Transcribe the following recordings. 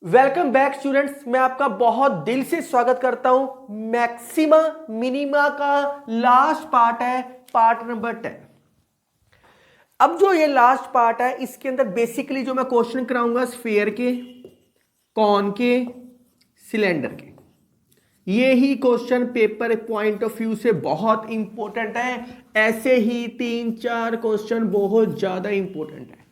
Welcome back students, मैं आपका बहुत दिल से स्वागत करता हूं। मैक्सिमा मिनिमा का लास्ट पार्ट है, पार्ट नंबर 10। अब जो ये लास्ट पार्ट है, इसके अंदर बेसिकली जो मैं क्वेश्चन कराऊंगा स्फीयर के, कॉन के, सिलेंडर के। ये ही question paper point of view से बहुत इंपॉर्टेंट है। ऐसे ही 3-4 क्वेश्चन बहुत ज्यादा इंपॉर्टेंट है।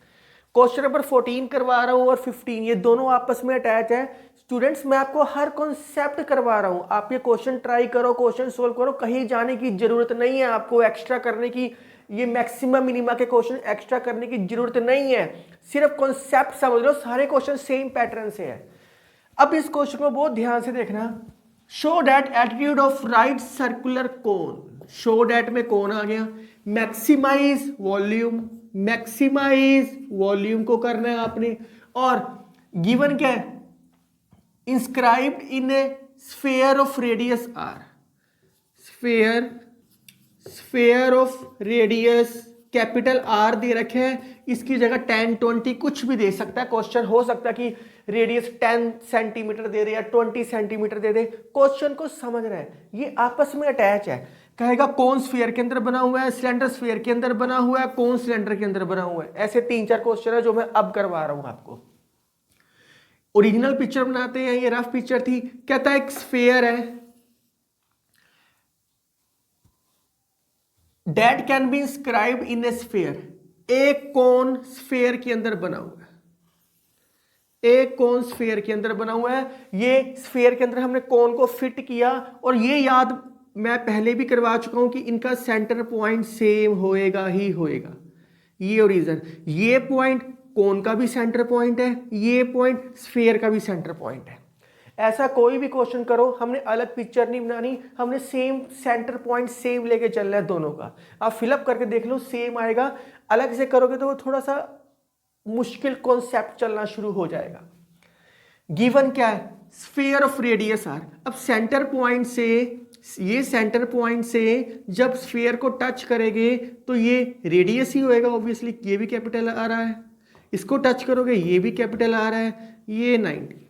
क्वेश्चन नंबर 14 करवा रहा हूं और 15 ये दोनों आपस में अटैच है। स्टूडेंट्स, मैं आपको हर कॉन्सेप्ट करवा रहा हूं। आप ये क्वेश्चन ट्राई करो, क्वेश्चन सोल्व करो, कहीं जाने की जरूरत नहीं है आपको एक्स्ट्रा करने की। ये मैक्सिमम मिनिमा के क्वेश्चन एक्स्ट्रा करने की जरूरत नहीं है, सिर्फ कॉन्सेप्ट समझ लो। सारे क्वेश्चन सेम पैटर्न से है। अब इस क्वेश्चन को बहुत ध्यान से देखना। Show that attitude of right circular cone. Show that में कौन आ गया? Maximise volume. मैक्सिमाइज वॉल्यूम को करना है आपने। और गिवन क्या है? Inscribed in a sphere of radius R. Sphere sphere of radius capital R दे रखे हैं। इसकी जगह 10, 20 कुछ भी दे सकता है। क्वेश्चन हो सकता है कि रेडियस 10 सेंटीमीटर दे दे या 20 सेंटीमीटर दे दे। क्वेश्चन को समझ रहे हैं, ये आपस में अटैच है। कहेगा कौन स्फीयर के अंदर बना हुआ है, सिलेंडर स्फीयर के अंदर बना हुआ है, कौन सिलेंडर के अंदर बना हुआ है। ऐसे 3-4 क्वेश्चन है जो मैं अब करवा रहा हूं आपको। ओरिजिनल पिक्चर बनाते हैं, ये रफ पिक्चर थी। कहता है एक स्फीयर है, date can be inscribed in A sphere. एक कोन स्फीयर के अंदर बना हुआ है, एक कोन स्फीयर के अंदर बना हुआ है। ये स्फीयर के अंदर हमने कोन को फिट किया, और ये याद मैं पहले भी करवा चुका हूं कि इनका सेंटर पॉइंट सेम होएगा ही होएगा। ये ओरिजिन, ये पॉइंट कोन का भी सेंटर पॉइंट है, ये पॉइंट स्फीयर का भी सेंटर पॉइंट है। ऐसा कोई भी क्वेश्चन करो, हमने अलग पिक्चर नहीं बनानी, हमने सेम सेंटर पॉइंट सेम लेके चलना है दोनों का। आप फिलअप करके देख लो, सेम आएगा। अलग से करोगे तो वो थोड़ा सा मुश्किल कॉन्सेप्ट चलना शुरू हो जाएगा। गिवन क्या है? Sphere of radius R. अब सेंटर पॉइंट से, ये सेंटर पॉइंट से जब स्फीयर को टच करेंगे तो ये रेडियस ही होएगा ऑब्वियसली। ये भी कैपिटल आ रहा है, इसको टच करोगे ये भी कैपिटल आ रहा है, ये 90।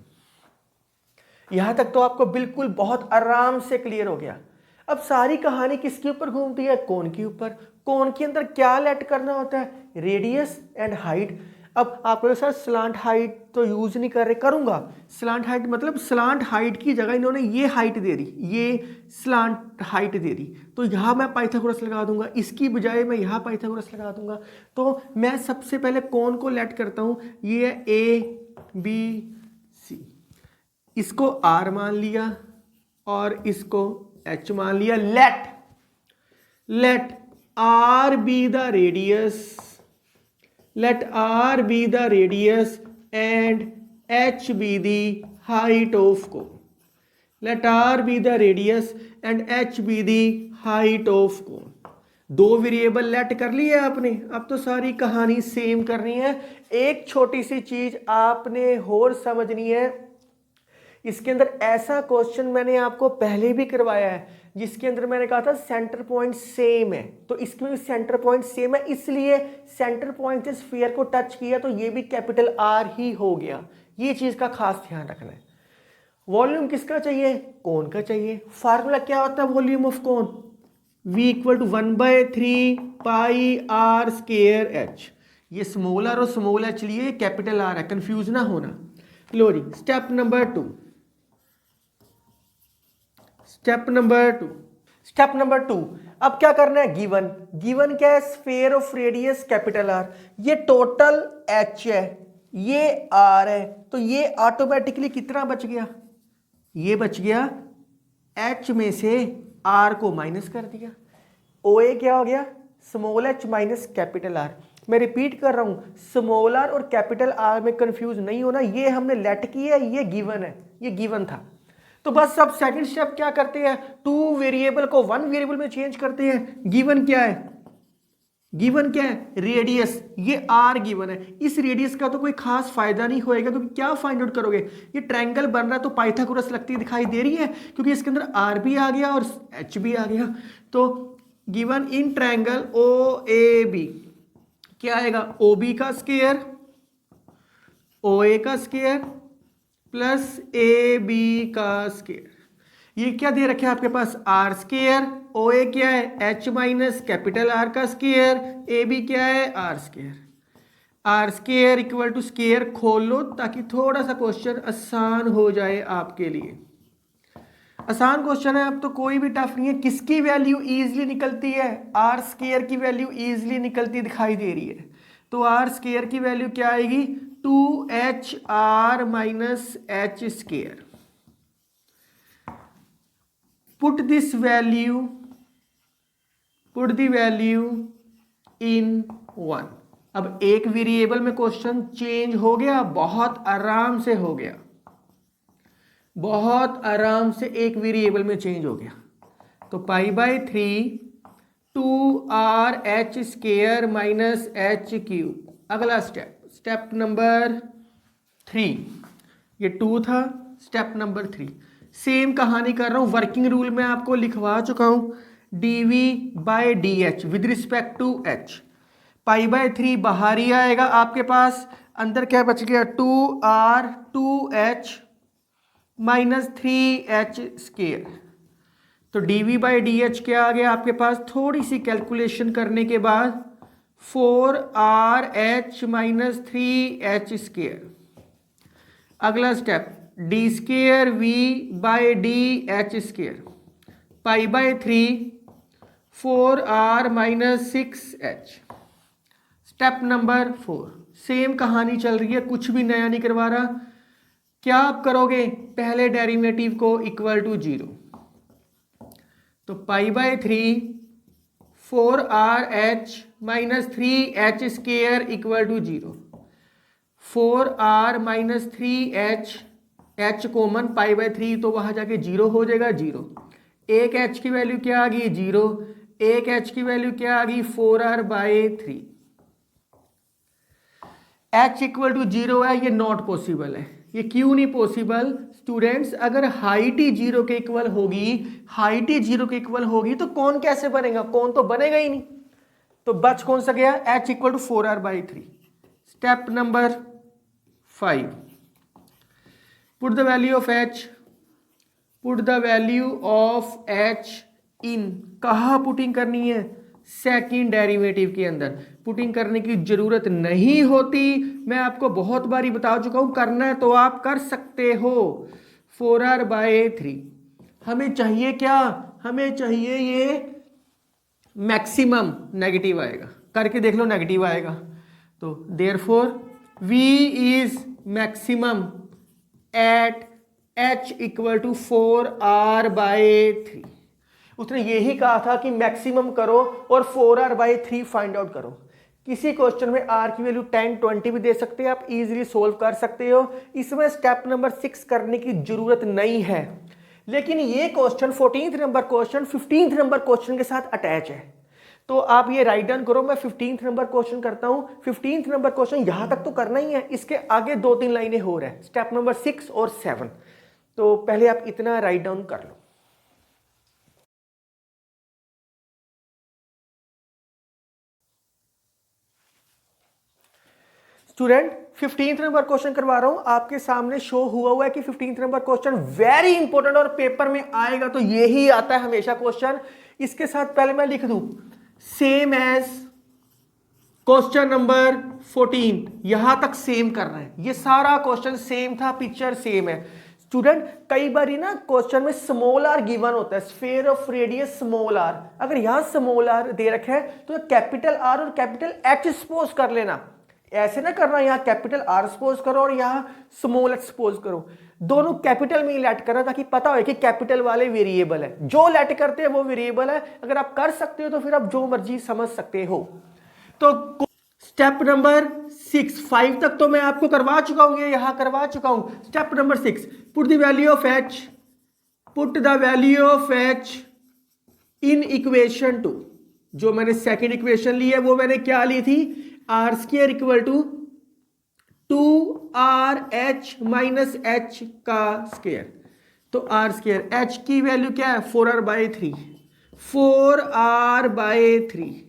यहां तक तो आपको बिल्कुल बहुत आराम से क्लियर हो गया। अब सारी कहानी किसके ऊपर घूमती है? कोन के ऊपर। कोन के अंदर क्या लेट करना होता है? Radius and height. अब आप लोग सर स्लांट हाइट तो यूज नहीं कर रहे, करूंगा। स्लांट हाइट मतलब स्लांट हाइट की जगह इन्होंने ये हाइट दे दी, ये स्लांट हाइट दे दी, तो यहां मैं पाइथागोरस लगा दूंगा, इसकी बजाय मैं यहां पाइथागोरस लगा दूंगा। तो मैं सबसे पहले कोन को लेट करता हूं, ये ABC। इसको R मान लिया और इसको H मान लिया। Let R be the radius, let R be the radius and H be the height of cone. Let R be the radius and H be the height of cone. दो variable late कर लिए आपने। अब तो सारी कहानी same करनी है। एक छोटी सी चीज आपने और समझनी है। इसके अंदर ऐसा क्वेश्चन मैंने आपको पहले भी करवाया है, जिसके अंदर मैंने कहा था सेंटर पॉइंट सेम है। तो इसमें भी सेंटर पॉइंट सेम है, इसलिए सेंटर पॉइंट से स्फीयर को टच किया तो ये भी कैपिटल R ही हो गया। ये चीज का खास ध्यान रखना है। वॉल्यूम किसका चाहिए? कोन का चाहिए। फार्मूला क्या होता है volume of cone? V = 1/3 pi R square H। ये स्मॉल r और स्मॉल h लिए कैपिटल R है, कंफ्यूज ना होना। लो जी, step number 2। Step number two, अब क्या करना है? गिवन क्या है? Sphere of radius capital R। ये टोटल H है, ये R है, तो ये ऑटोमेटिकली कितना बच गया? ये बच गया H में से R को माइनस कर दिया। OA क्या हो गया? Small h minus capital R। मैं रिपीट कर रहा हूं, स्मॉल r और कैपिटल R में कंफ्यूज नहीं होना। ये हमने लेट किया है, ये गिवन है, ये गिवन था। तो बस अब सेकंड स्टेप क्या करते हैं? टू वेरिएबल को वन वेरिएबल में चेंज करते हैं। गिवन क्या है? रेडियस। ये R गिवन है। इस रेडियस का तो कोई खास फायदा नहीं होएगा, क्योंकि क्या फाइंड आउट करोगे? ये ट्रायंगल बन रहा है तो पाइथागोरस लगती दिखाई दे रही है, क्योंकि इसके अंदर R भी आ गया और H भी आ गया। तो गिवन इन ट्रायंगल OAB क्या आएगा? OB का स्क्वायर, OA का स्क्वायर प्लस ए बी का स्क्वायर। ये क्या दे रखे आपके पास आर स्क्वायर, ओ ए क्या है एच माइनस कैपिटल आर का स्क्वायर, ए बी क्या है R square. R square equal to square खोल लो ताकि थोड़ा सा क्वेश्चन आसान हो जाए आपके लिए। आसान क्वेश्चन है, अब तो कोई भी टफ नहीं है। किसकी वैल्यू इजीली निकलती है, आर स्क्वायर की वैल्यू इजीली निकलती दिखाई दे रही है। तो आर स्क्वायर की वैल्यू क्या आएगी 2HR minus H square. Put the value in 1। अब एक वेरिएबल में क्वेश्चन चेंज हो गया, बहुत आराम से हो गया, बहुत आराम से एक वेरिएबल में चेंज हो गया। तो π/3 2RH square minus H cube. अगला स्टेप नंबर 3, ये 2 था, स्टेप नंबर 3 सेम कहानी कर रहा हूं। वर्किंग रूल में आपको लिखवा चुका हूं, dV/dH with respect to h। π/3 बाहर ही आएगा आपके पास, अंदर क्या बच गया 2R 2H minus 3H square. तो dV/dH क्या आ गया आपके पास, थोड़ी सी कैलकुलेशन करने के बाद 4RH माइनस 3H स्क्वायर। अगला step d square V/dH square. π/3 4R minus 6H। Step number 4 same कहानी चल रही है, कुछ भी नया नहीं करवा रहा। क्या आप करोगे, पहले डेरिवेटिव को इक्वल टू 0। तो π/3 4RH minus 3H square equal to 0। 4R minus 3H, H common, π/3 तो वहां जाके 0 हो जाएगा 0। एक H की वैल्यू क्या आ गई 0, एक H की वैल्यू क्या आ गई 4R/3। H इक्वल टू 0 है, ये नॉट पॉसिबल है। ये क्यों नहीं पॉसिबल स्टूडेंट्स, अगर हाइट ही 0 के इक्वल होगी, हाइट ही 0 के इक्वल होगी तो कौन कैसे बनेगा, कौन तो बनेगा ही नहीं। तो बच कौन सा गया, H equal to 4R/3। Step number 5 put the value of H in. कहाँ पुटिंग करनी है, सेकंड डेरिवेटिव के अंदर। पुटिंग करने की जरूरत नहीं होती, मैं आपको बहुत बारी बता चुका हूं, करना है तो आप कर सकते हो। 4R/3 हमें चाहिए क्या, हमें चाहिए ये मैक्सिमम, नेगेटिव आएगा, करके देख लो नेगेटिव आएगा। तो therefore V is maximum at H equal to 4R/3। उसने यही कहा था कि मैक्सिमम करो और 4R/3 फाइंड आउट करो। किसी क्वेश्चन में R की वैल्यू 10 20 भी दे सकते हैं, आप इजीली सोल्व कर सकते हो। इसमें स्टेप नंबर 6 करने की जरूरत नहीं है। लेकिन ये question 14th number question 15th number question के साथ अटैच है, तो आप ये राइट डाउन करो। मैं 15th नंबर क्वेश्चन करता हूं। 15th नंबर क्वेश्चन यहां तक तो करना ही है, इसके आगे 2-3 लाइनें हो रहा है, स्टेप नंबर 6 और 7। तो पहले आप इतना राइट डाउन कर लो। स्टूडेंट 15th नंबर क्वेश्चन करवा रहा हूं, आपके सामने शो हुआ है कि 15th number question very important और पेपर में आएगा तो यही आता है हमेशा क्वेश्चन। इसके साथ पहले मैं लिख दूं सेम एज क्वेश्चन नंबर 14, यहां तक सेम कर रहे हैं। ये सारा क्वेश्चन सेम था, पिक्चर सेम है। स्टूडेंट कई बार ना क्वेश्चन में स्मॉल आर गिवन होता है, sphere of radius small R. अगर यहां स्मॉल आर दे रखा है तो कैपिटल आर और कैपिटल एच सपोज कर लेना, ऐसे ना करना यहां कैपिटल आर सपोज करो और यहां स्मॉल एच सपोज करो। दोनों कैपिटल में ही लेट करना ताकि पता हो कि कैपिटल वाले वेरिएबल है, जो लेट करते हैं वो वेरिएबल है। अगर आप कर सकते हो तो फिर आप जो मर्जी समझ सकते हो। तो स्टेप नंबर 6, 5 तक तो मैं आपको करवा चुका हूं, ये यहां करवा चुका हूं। Step number 6 put the value of H, put the value of H in equation 2। जो मैंने सेकंड इक्वेशन ली है वो मैंने क्या ली थी, R square equal to 2RH minus H का स्क्वायर। तो आर स्क्वायर, एच की वैल्यू क्या है 4R/3, 4R/3,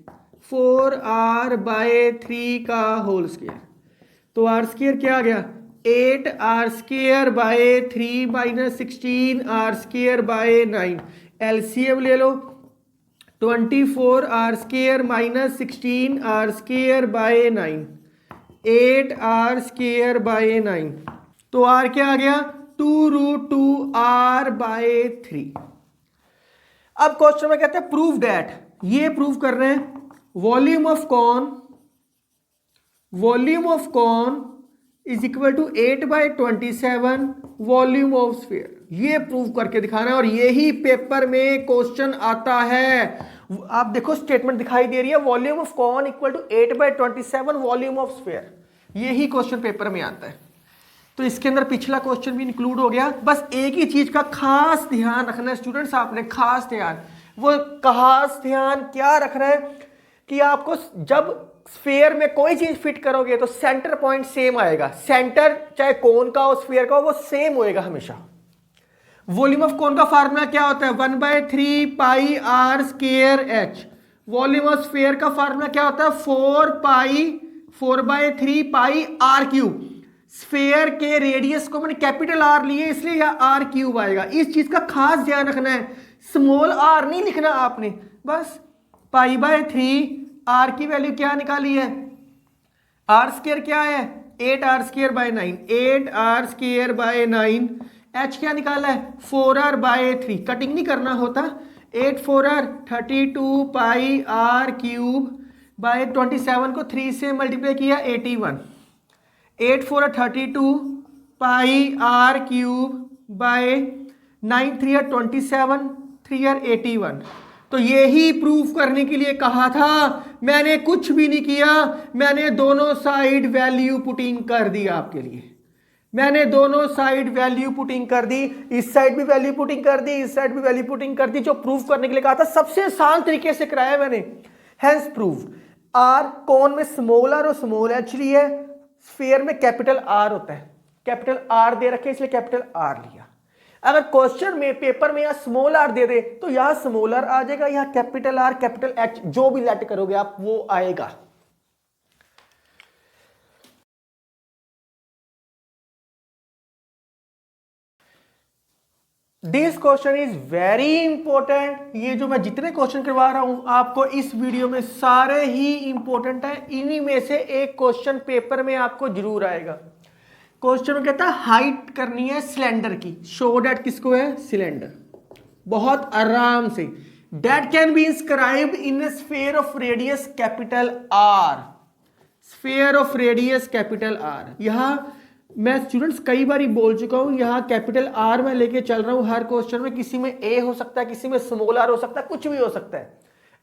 4R/3 का होल स्क्वायर। तो आर स्क्वायर क्या आ गया 8r² bye 3 minus 16r² bye 9। LCM ले लो, 24r² minus 16r² bye 9, 8r² bye 9। तो r क्या आ गया? 2√2r bye 3। अब क्वेश्चन में कहते हैं प्रूव डैट, ये प्रूव कर रहे हैं volume of cone is equal to 8/27 volume of sphere. ये प्रूव करके दिखाना है और यही पेपर में क्वेश्चन आता है। आप देखो स्टेटमेंट दिखाई दे रही है, volume of cone equal to 8/27 volume of sphere. यही क्वेश्चन पेपर में आता है। तो इसके अंदर पिछला क्वेश्चन भी इंक्लूड हो गया। बस एक ही चीज का खास ध्यान रखना है स्टूडेंट्स, आपने खास ध्यान, वो खास ध्यान क्या रखना है कि आपको जब स्फीयर में कोई चीज फिट करोगे तो सेंटर पॉइंट सेम आएगा। सेंटर चाहे कोन का हो स्फीयर का हो, वो सेम होएगा हमेशा। वॉल्यूम ऑफ कोन का फार्मूला क्या होता है? 1/3 pi r square h। Volume of sphere का फार्मूला क्या होता है? 4/3 पाई r क्यूब। स्फीयर के रेडियस को मैंने कैपिटल R लिए इसलिए यह r क्यूब आएगा। इस चीज का खास ध्यान रखना है, स्मॉल r नहीं लिखना आपने, बस π/3 r की वैल्यू क्या निकाली है? r स्क्वायर क्या है? 8r² bye 9, 8r² bye 9। h क्या निकाला है? 4r bye 3। कटिंग नहीं करना होता। 8 4r 32 pi r cube by 27 को 3 से मल्टीप्लाई किया 81। 8 4 32 पाई r क्यूब बाय 9 3 27 3 81। तो यही प्रूफ करने के लिए कहा था, मैंने कुछ भी नहीं किया, मैंने दोनों साइड वैल्यू पुटिंग कर दी आपके लिए। मैंने दोनों साइड वैल्यू पुटिंग कर दी, इस साइड भी वैल्यू पुटिंग कर दी, इस साइड भी वैल्यू पुटिंग कर दी। जो प्रूफ करने के लिए कहा था सबसे आसान तरीके से कराया मैंने। हेंस प्रूव आर कौन में स्मॉल r और स्मॉल h लिया है, स्फीयर में कैपिटल R होता है, कैपिटल R दे रखे इसलिए कैपिटल R लिया। अगर क्वेश्चन में पेपर में या स्मॉल r दे दे तो यहां स्मॉल r आ जाएगा, यहां कैपिटल R कैपिटल H जो भी लेट करोगे आप वो आएगा। This question is very important. ये जो मैं जितने क्वेश्चन करवा रहा हूं आपको इस वीडियो में सारे ही इंपॉर्टेंट है। इन्हीं में से एक क्वेश्चन पेपर में आपको जरूर आएगा। क्वेश्चन में कहता है हाइट करनी है सिलेंडर की, शो डेट किसको है? सिलेंडर। बहुत आराम से, date can be inscribed in A sphere of radius capital R। Sphere of radius capital R। यहां मैं स्टूडेंट्स कई बार बोल चुका हूं, यहां कैपिटल R में लेके चल रहा हूं हर क्वेश्चन में। किसी में A हो सकता है, किसी में स्मॉल r हो सकता है, कुछ भी हो सकता है।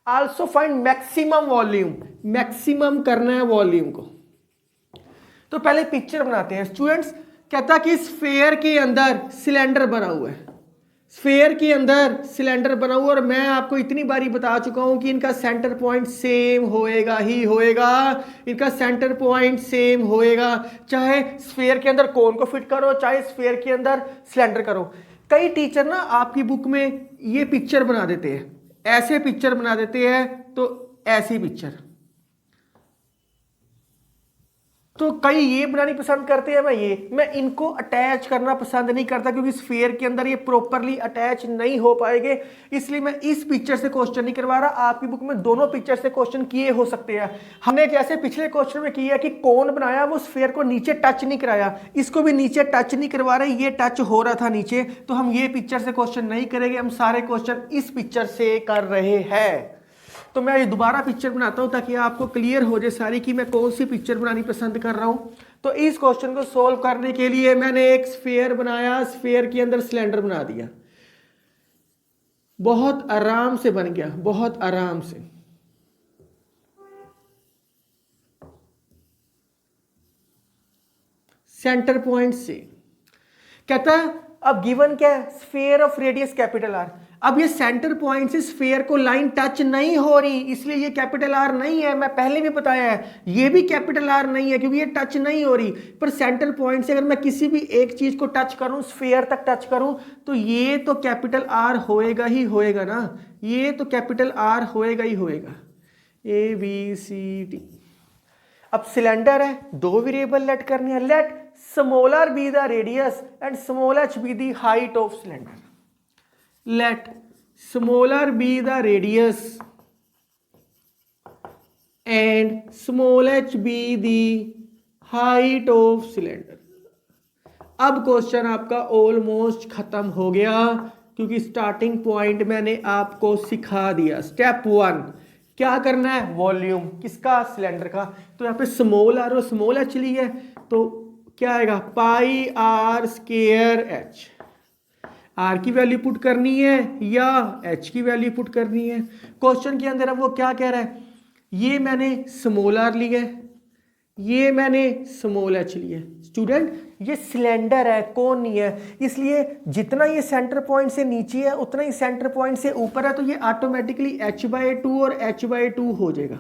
Also find maximum volume, maximum करना है वॉल्यूम को। तो पहले पिक्चर बनाते हैं स्टूडेंट्स। कहता कि स्फीयर के अंदर सिलेंडर बना हुआ है, स्फीयर के अंदर सिलेंडर बना हुआ, और मैं आपको इतनी बारी बता चुका हूं कि इनका सेंटर पॉइंट सेम होएगा ही होएगा। इनका सेंटर पॉइंट सेम होएगा, चाहे स्फीयर के अंदर कोन को फिट करो, चाहे स्फीयर के अंदर सिलेंडर करो। कई टीचर ना आपकी बुक में ये पिक्चर बना देते हैं, ऐसे पिक्चर बना देते हैं, तो ऐसी पिक्चर, तो कई ये बनानी पसंद करते हैं। मैं इनको अटैच करना पसंद नहीं करता क्योंकि स्फीयर के अंदर ये प्रॉपरली अटैच नहीं हो पाएंगे, इसलिए मैं इस पिक्चर से क्वेश्चन नहीं करवा रहा। आपकी बुक में दोनों पिक्चर से क्वेश्चन किए हो सकते हैं। हमने जैसे पिछले क्वेश्चन में किया कि कौन बनाया, वो स्फीयर को नीचे टच नहीं कराया, इसको भी नीचे टच नहीं करवा रहे, ये टच हो रहा था नीचे, तो हम ये पिक्चर से क्वेश्चन नहीं करेंगे, हम सारे क्वेश्चन इस पिक्चर से कर रहे हैं। तो मैं ये दोबारा पिक्चर बनाता हूं ताकि आपको क्लियर हो जाए सारी कि मैं कौन सी पिक्चर बनानी पसंद कर रहा हूं। तो इस क्वेश्चन को सोल्व करने के लिए मैंने एक स्फीयर बनाया, स्फीयर के अंदर सिलेंडर बना दिया, बहुत आराम से बन गया, बहुत आराम से। सेंटर पॉइंट से कहता है अब गिवन क्या है? Sphere of radius capital R। अब ये सेंटर पॉइंट से स्फीयर को लाइन टच नहीं हो रही, इसलिए ये कैपिटल R नहीं है। मैं पहले भी बताया है, ये भी कैपिटल R नहीं है क्योंकि ये टच नहीं हो रही। पर सेंटर पॉइंट से अगर मैं किसी भी एक चीज को टच करूं, स्फीयर तक टच करूं, तो ये तो कैपिटल R होएगा ही होएगा ना, ये तो कैपिटल R होएगा ही होएगा। A B C D। अब सिलेंडर है, दो वेरिएबल लेट करनी है, let smaller be the radius and small h be the height of cylinder. Let smaller be the radius and small h be the height of cylinder. अब question आपका almost खत्म हो गया क्योंकि स्टार्टिंग पॉइंट मैंने आपको सिखा दिया. स्टेप 1 क्या करना है, वॉल्यूम किसका, सिलेंडर का. तो यहाँ पे स्मॉल आर और स्मॉल एच ली है तो क्या आएगा, पाई आर स्क्वायर एच. आर की वैल्यू पुट करनी है या एच की वैल्यू पुट करनी है. क्वेश्चन के अंदर अब वो क्या कह रहा है, ये मैंने स्मॉल आर लिया है, ये मैंने स्मॉल एच लिया है. स्टूडेंट ये सिलेंडर है, कौन नहीं है, इसलिए जितना ये सेंटर पॉइंट से नीचे है उतना ही सेंटर पॉइंट से ऊपर है, तो ये ऑटोमेटिकली h/2 और h/2 हो जाएगा.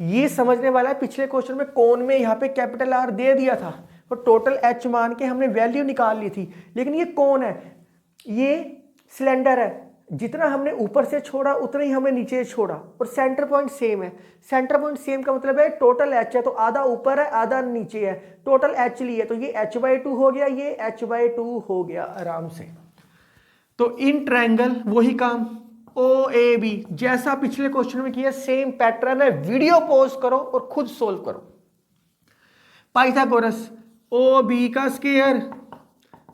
ये समझने वाला है. पिछले क्वेश्चन में कौन में यहाँ पे कैपिटल आर दे दिया था और टोटल एच मान के हमने वैल्यू निकाल ली थी, लेकिन ये कौन है, ये सिलेंडर है. जितना हमने ऊपर से छोड़ा उतना ही हमें नीचे छोड़ा और सेंटर पॉइंट सेम है. सेंटर पॉइंट सेम का मतलब है टोटल एच है तो आधा ऊपर है आधा नीचे है, टोटल एच ली है तो ये h/2 हो गया, ये h/2 हो गया आराम से. तो इन ट्रायंगल वही काम OAB जैसा पिछले क्वेश्चन में किया सेम पैटर्न है. वीडियो पॉज करो और खुद सोल्व करो. पाइथागोरस OB का स्क्वायर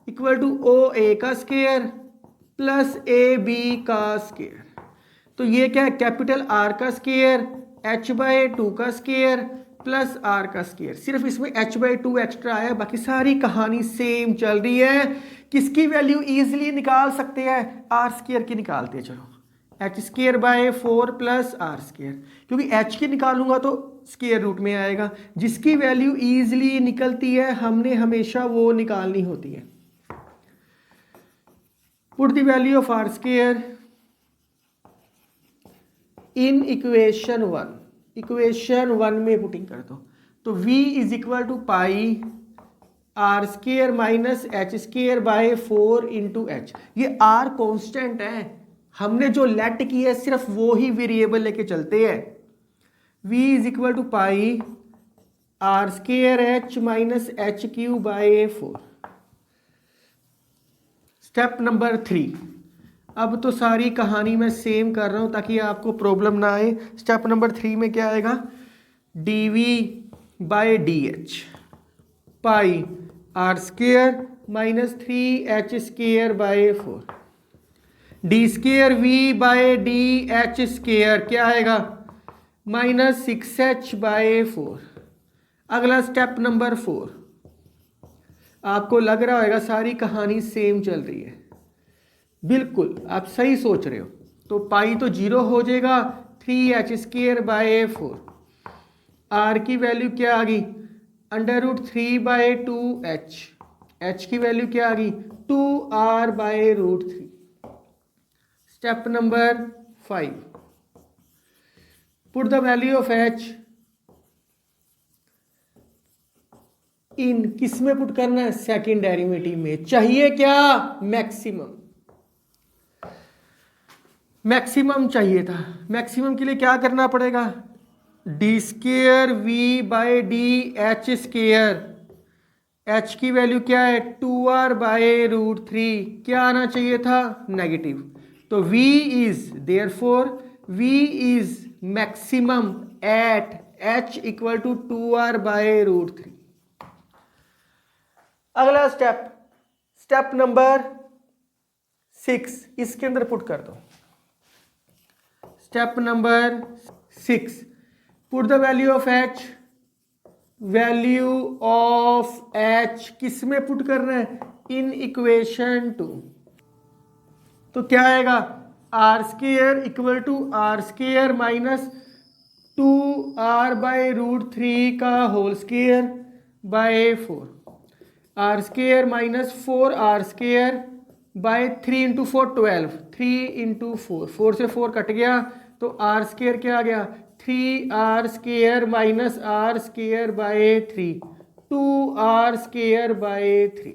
इक्वल टू OA का स्क्वायर प्लस AB का स्क्वायर. तो ये क्या है, कैपिटल R का स्क्वायर h/2 का स्क्वायर प्लस R का स्क्वायर. सिर्फ इसमें h/2 एक्स्ट्रा है, बाकी सारी कहानी सेम चल रही है. किसकी वैल्यू इजीली निकाल सकते हैं, R स्क्वायर की निकालते हैं. चलो h²/4 प्लस R स्क्वायर, क्योंकि h की निकालूंगा तो स्क्वायर रूट में आएगा. जिसकी वैल्यू इजीली निकलती है हमने हमेशा वो निकालनी होती है. Put the value of R square in equation 1. Equation 1 में पुटिंग कर दो तो v is equal to pi R square minus h²/4 into H. ये R कॉन्स्टेंट है, हमने जो लेट की है सिर्फ वो ही वेरिएबल लेके चलते हैं. v is equal to pi R square h minus h³/4. Step number 3. अब तो सारी कहानी मैं सेम कर रहा हूं ताकि आपको प्रॉब्लम ना आए. स्टेप नंबर 3 में क्या आएगा, dv/dh पाई R square minus 3h²/4. d²v/dh square क्या आएगा, माइनस 6h/4. अगला स्टेप नंबर 4. आपको लग रहा होगा सारी कहानी सेम चल रही है, बिल्कुल आप सही सोच रहे हो. तो पाई तो 0 हो जाएगा, 3h²/4. R की वैल्यू क्या आ गई, √3/2h. h की वैल्यू क्या आ गई, 2r/√3. Step number 5. Put the value of h इन किस में पुट करना है, सेकंड डेरिवेटिव में. चाहिए क्या, मैक्सिमम. मैक्सिमम चाहिए था. मैक्सिमम के लिए क्या करना पड़ेगा, d²v/dh स्क्वायर. h की वैल्यू क्या है, 2r/√3. क्या आना चाहिए था, नेगेटिव. तो v is therefore v is maximum at h equal to 2r/√3. अगला स्टेप, स्टेप नंबर 6 इसके अंदर पुट कर दो. Step number 6. Put the value of h. Value of h किस में पुट करना है, इन इक्वेशन 2. तो क्या आएगा, R square equal to R square minus 2r/√3 का whole square by 4. R square minus 4r square by 3 into 4 12. 3 into 4, 4 से 4 cut गया तो R स्क्वायर क्या आ गया, 3r square minus R square by 3, 2r square by 3.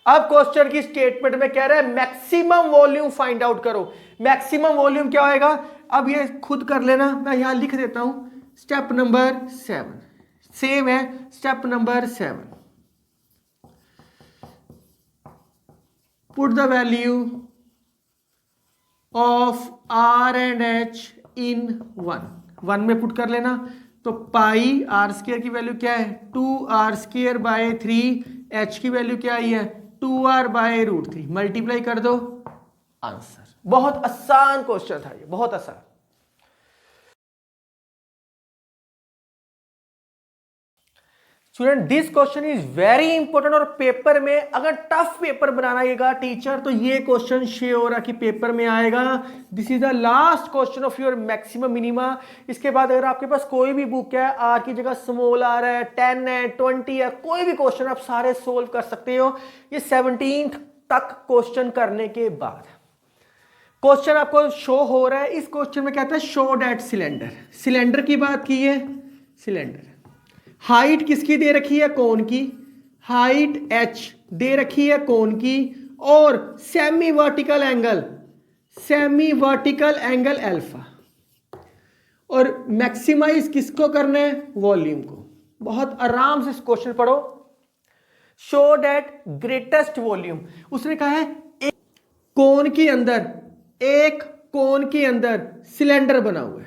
अब question की statement में कह रहा है मैक्सिमम वॉल्यूम फाइंड आउट करो. मैक्सिमम वॉल्यूम क्या होएगा, अब ये खुद कर लेना, मैं यहां लिख देता हूं. स्टेप नंबर 7 सेम है. Step number 7 put the value of R and H in 1 में पुट कर लेना। तो पाई आर स्क्वायर की वैल्यू क्या है 2r²/3, एच की वैल्यू क्या आई है 2r/√3, मल्टीप्लाई कर दो, आंसर। बहुत आसान क्वेश्चन था ये, बहुत आसान। Student this question is very important, और पेपर में अगर टफ पेपर बनाएगा टीचर तो ये क्वेश्चन श्योर है कि पेपर में आएगा। This is the last question of your maximum minima. इसके बाद अगर आपके पास कोई भी बुक है, आर की जगह स्मॉल आर है, 10 है, 20 है, कोई भी क्वेश्चन आप सारे सोल्व कर सकते हो। ये 17th तक क्वेश्चन करने के बाद क्वेश्चन आपको शो हो रहा है। इस क्वेश्चन में कहता है शो दैट सिलेंडर, सिलेंडर की बात की है, सिलेंडर हाइट किसकी दे रखी है कोन की, हाइट h दे रखी है कोन की, और सेमी वर्टिकल एंगल अल्फा, और मैक्सिमाइज किसको करना है वॉल्यूम को। बहुत आराम से इस क्वेश्चन पढ़ो। शो दैट ग्रेटेस्ट वॉल्यूम, उसने कहा है एक कोन के अंदर सिलेंडर बना हुआ है,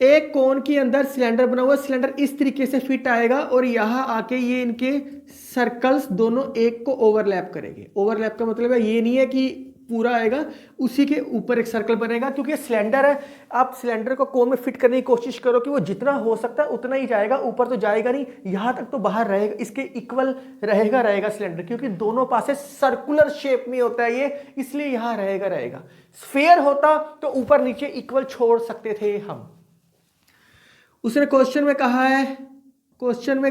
एक कोन के अंदर सिलेंडर बना हुआ, सिलेंडर इस तरीके से फिट आएगा और यहां आके ये इनके सर्कल्स दोनों एक को ओवरलैप करेंगे। ओवरलैप का मतलब है ये नहीं है कि पूरा आएगा, उसी के ऊपर एक सर्कल बनेगा, क्योंकि सिलेंडर है। आप सिलेंडर को कोन में फिट करने की कोशिश करो कि वो जितना हो सकता है उतना ही जाएगा, ऊपर तो जाएगा नहीं, यहां तक तो बाहर रहेगा, इसके इक्वल रहेगा सिलेंडर, क्योंकि दोनों पासे सर्कुलर शेप में होता है ये, इसलिए यहां रहेगा। स्फीयर होता तो ऊपर नीचे इक्वल छोड़ सकते थे हम। उसने क्वेश्चन में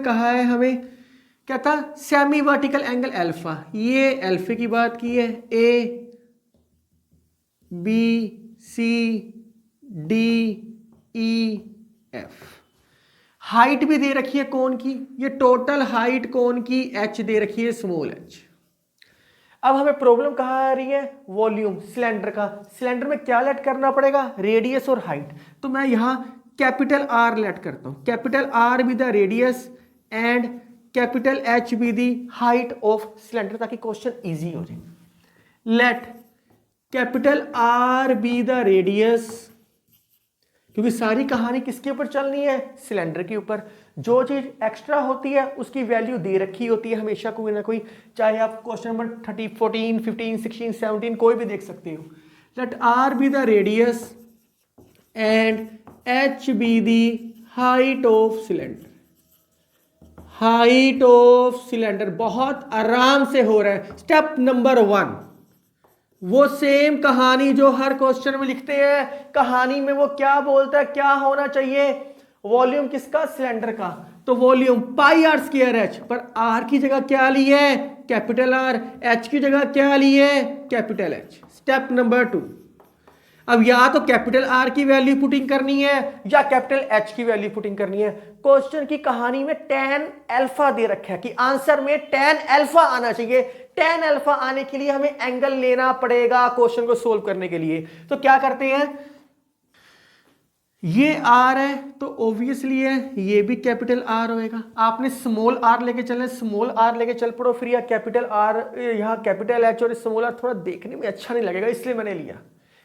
कहा है हमें क्या था, सेमी वर्टिकल एंगल अल्फा, ये अल्फे की बात की है, A B C D E F. Height भी दे रखी है कोन की, ये टोटल हाइट कोन की h दे रखी है स्मॉल h। अब हमें प्रॉब्लम कहाँ आ रही है, वॉल्यूम सिलेंडर का। सिलेंडर में क्या लेट करना पड़ेगा, रेडियस और हाइट। तो मैं यहां कैपिटल R लेट करता हूं, capital R be the radius and capital H be the height of cylinder, ताकि क्वेश्चन इजी हो जाए। Let capital R be the radius, क्योंकि सारी कहानी किसके ऊपर चलनी है, सिलेंडर के ऊपर। जो चीज एक्स्ट्रा होती है उसकी वैल्यू दे रखी होती है हमेशा कोई ना कोई, चाहे आप क्वेश्चन नंबर 30, 14, 15, 16, 17 कोई भी देख सकते हो। Let R be the radius and H be the height of cylinder, height of cylinder. बहुत आराम से हो रहा है। स्टेप नंबर 1, वो सेम कहानी जो हर क्वेश्चन में लिखते हैं, कहानी में वो क्या बोलता है, क्या होना चाहिए, वॉल्यूम किसका, सिलेंडर का। तो वॉल्यूम πr²h, पर r की जगह क्या ली है, कैपिटल R, h की जगह क्या ली है, कैपिटल H। स्टेप नंबर 2, अब या तो कैपिटल R की वैल्यू पुटिंग करनी है या कैपिटल H की वैल्यू पुटिंग करनी है। क्वेश्चन की कहानी में tan अल्फा दे रखा है कि आंसर में tan अल्फा आना चाहिए। tan अल्फा आने के लिए हमें एंगल लेना पड़ेगा क्वेश्चन को सोल्व करने के लिए। तो क्या करते हैं, ये R है तो ऑब्वियसली है ये भी कैपिटल R होएगा। आपने स्मॉल r लेके चलना, स्मॉल r लेके चल पड़ो, फिर या कैपिटल R, यहाँ कैपिटल H और स्मॉल r थोड़ा देखने में अच्छा नहीं लगेगा, इसलिए मैंने लिया।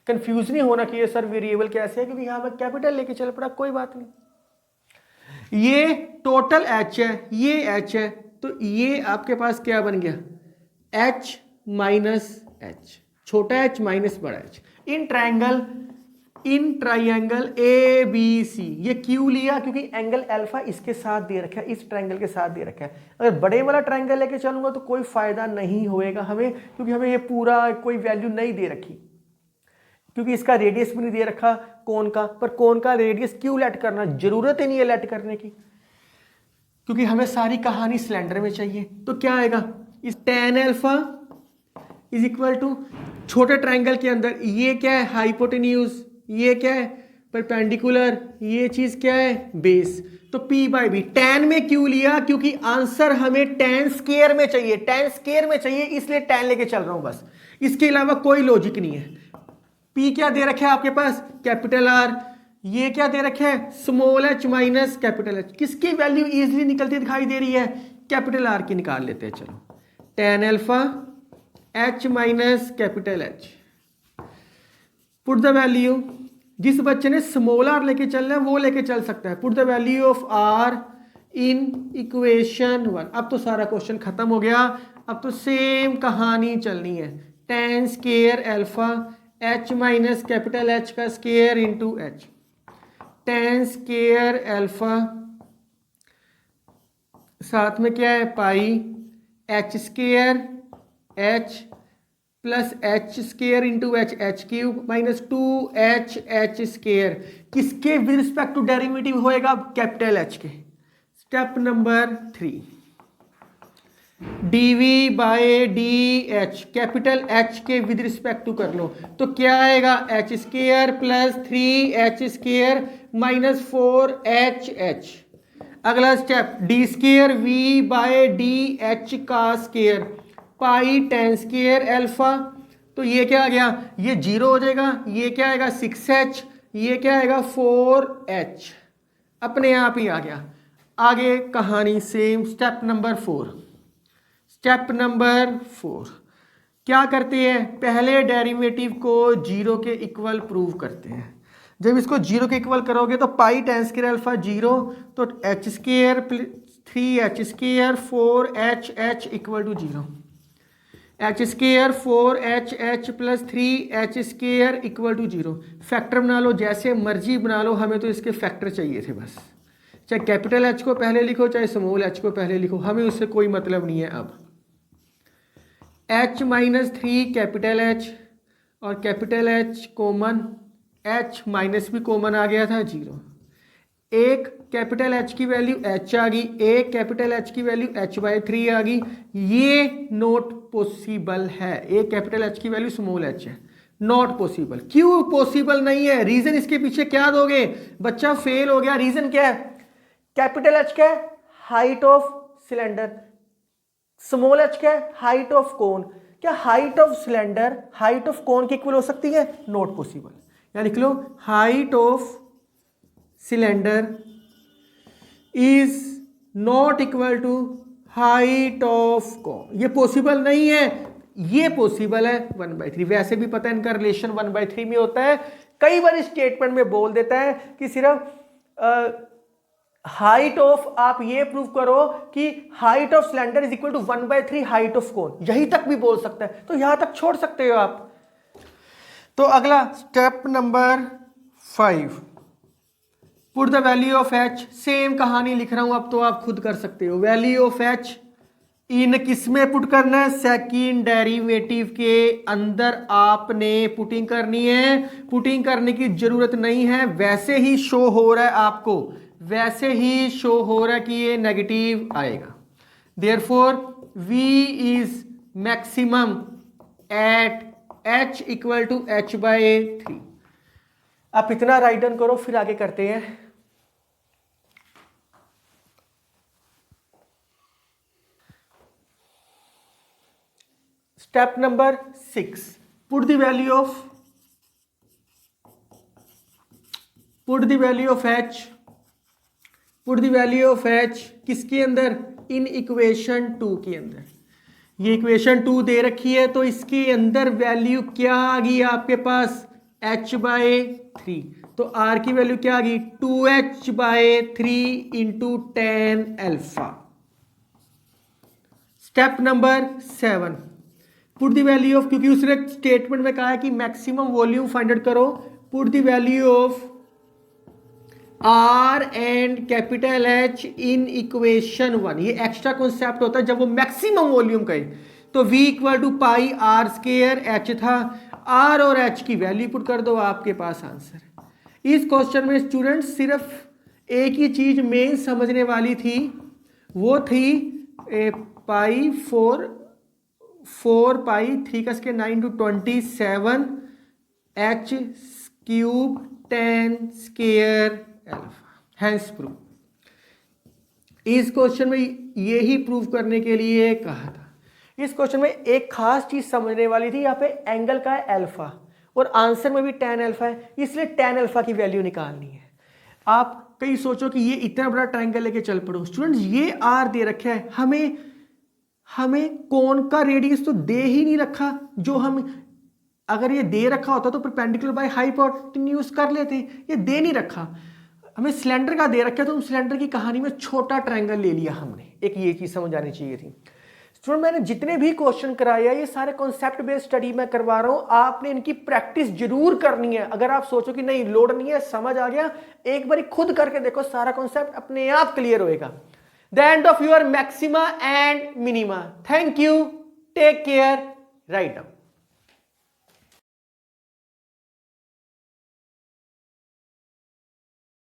कंफ्यूज नहीं होना कि ये सर वेरिएबल कैसे है, क्योंकि यहां मैं कैपिटल लेके चल पड़ा, कोई बात नहीं। ये टोटल h है, ये h है, तो ये आपके पास क्या बन गया, h माइनस h, छोटा h माइनस बड़ा h। In triangle A B C, ये क्यों लिया, क्योंकि एंगल अल्फा इसके साथ दे रखा है, इस ट्राइंगल के साथ दे रखा है। अगर बड़े वाला ट्राइंगल लेके चलूंगा तो कोई फायदा नहीं होएगा हमें, क्योंकि हमें ये पूरा कोई वैल्यू नहीं दे रखी, क्योंकि इसका रेडियस भी नहीं दे रखा कोन का। पर कोन का रेडियस क्यों लेट करना, जरूरत ही नहीं है लेट करने की, क्योंकि हमें सारी कहानी सिलेंडर में चाहिए। तो क्या आएगा, इस tan alpha is equal to छोटे ट्राइंगल के अंदर ये क्या है, हाइपोटेन्यूज, ये क्या है, परपेंडिकुलर, ये चीज क्या है, बेस। तो p/b tan में क्यों लिया, क्योंकि आंसर हमें tan स्क्वायर में चाहिए, tan स्क्वायर में चाहिए, इसलिए tan लेके चल रहा हूं बस, इसके अलावा कोई लॉजिक नहीं है। p क्या दे रखा है आपके पास, कैपिटल R, ये क्या दे रखा है, small h minus capital H। किसकी वैल्यू इजीली निकलती दिखाई दे रही है, कैपिटल R की निकाल लेते हैं। चलो tan alpha H minus capital H. Put the value, जिस बच्चे ने स्मॉल आर लेके चलना है वो लेके चल सकता है। Put the value of R in equation 1। अब तो सारा क्वेश्चन खत्म हो गया, अब तो सेम कहानी चलनी है। Tan square alpha H minus capital H का square into H. Tan square alpha साथ में क्या है pi H square H plus H square into H, H cube minus 2h H square. किसके विद रिस्पेक्ट टू डेरिवेटिव होएगा? Capital H के। Step number 3, DV by D H, capital H के with respect to कर लो तो क्या आएगा? H square plus 3h square minus 4h H. अगला step D square V by D H का square pi tan square alpha. तो ये क्या आ गया? ये 0 हो जाएगा। ये क्या आएगा? 6h। ये क्या आएगा? 4h। अपने आप ही आ गया। आगे कहानी same. Step number 4। Step number 4 क्या करते हैं? पहले डेरिवेटिव को 0 के इक्वल प्रूव करते हैं। जब इसको 0 के इक्वल करोगे तो पाई टेन स्केयर अल्फा 0, तो H square 3h square 4h H equal to 0। H square 4h plus 3h square equal to 0। Factor बना लो, जैसे मर्जी बना लो, हमें तो इसके फैक्टर चाहिए थे बस। चाहे कैपिटल एच को पहले लिखो चाहे स्मॉल एच को पहले लिखो, हमें उससे कोई मतलब नहीं है। अब h माइनस 3 कैपिटल एच और capital H common, h minus भी कॉमन आ गया था 0। एक कैपिटल एच की वैल्यू h आ गई, एक कैपिटल एच की वैल्यू h/3 आ गई। ये नॉट पॉसिबल है। एक कैपिटल एच की वैल्यू स्मॉल h है, नॉट पॉसिबल। क्यों पॉसिबल नहीं है? रीजन इसके पीछे क्या दोगे? बच्चा फेल हो गया। रीजन क्या है? कैपिटल एच क्या है? Height of cylinder. Small H क्या है? Height of cone. क्या height of cylinder height of cone के इक्वल हो सकती है? Not possible. या लिख लो height of cylinder is not equal to height of cone. ये पॉसिबल नहीं है। ये पॉसिबल है 1/3। वैसे भी पता है इनका रिलेशन 1/3 में होता है। कई बार स्टेटमेंट में बोल देता है कि सिर्फ हाइट ऑफ, आप ये प्रूव करो कि height of cylinder is equal to 1/3 height of cone, यही तक भी बोल सकता है। तो यहां तक छोड़ सकते हो आप। तो अगला step number 5, put the value of h। Same कहानी लिख रहा हूं, अब तो आप खुद कर सकते हो। वैल्यू ऑफ h इन किस में पुट करना है? सेकंड डेरिवेटिव के अंदर आपने पुटिंग करनी है। पुटिंग करने की जरूरत नहीं है, वैसे ही शो हो रहा है आपको, वैसे ही शो हो रहा है कि ये नेगेटिव आएगा। Therefore v is maximum at h equal to h/3। आप इतना राइट डाउन करो, फिर आगे करते हैं। Step number 6, put the value of h। Put the value of h किसके अंदर? इन इक्वेशन 2 के अंदर। ये इक्वेशन 2 दे रखी है, तो इसके अंदर वैल्यू क्या आ गई आपके पास? h/3। तो r की वैल्यू क्या आ गई? 2h/3 into tan alpha. Step number 7, put the value of, क्योंकि उसने स्टेटमेंट में कहा है कि मैक्सिमम वॉल्यूम फाइंड आउट करो। Put the value of R and capital H in equation 1। ये एक्स्ट्रा कॉन्सेप्ट होता है जब वो मैक्सिमम वॉल्यूम कहे। तो V equal to pi R square H था, R और H की वैल्यू पुट कर दो, आपके पास आंसर। इस क्वेश्चन में स्टूडेंट सिर्फ एक ही चीज मेन समझने वाली थी, वो थी पाई 4 पाई 3 का square 9 to 27 H cube 10 square alpha. Hence prove. इस क्वेश्चन में यही प्रूव करने के लिए कहा था। इस क्वेश्चन में एक खास चीज समझने वाली थी, यहाँ पे एंगल का है अल्फा और आंसर में भी tan अल्फा है, इसलिए tan अल्फा की वैल्यू निकालनी है। आप कहीं सोचो कि ये इतना बड़ा ट्रायंगल लेके चल पड़ो। स्टूडेंट्स ये r दे रखा है, हमें कोन का रेडियस तो दे ही नहीं रखा, जो हम अगर ये दे रखा होता तो परपेंडिकुलर बाय हाइपोटेन्यूज कर लेते, ये दे नहीं रखा। हमें सिलेंडर का दे रखा तो हम सिलेंडर की कहानी में छोटा ट्रायंगल ले लिया हमने, एक ये चीज समझ आनी चाहिए थी। स्टूडेंट मैंने जितने भी क्वेश्चन कराया ये सारे कॉन्सेप्ट बेस्ड स्टडी में करवा रहा हूं, आपने इनकी प्रैक्टिस जरूर करनी है। अगर आप सोचो कि नहीं लोड नहीं है, समझ आ गया, एक बार खुद करके देखो, सारा कॉन्सेप्ट अपने आप क्लियर होएगा। The end of your maxima and minima. Thank you, take care, write down.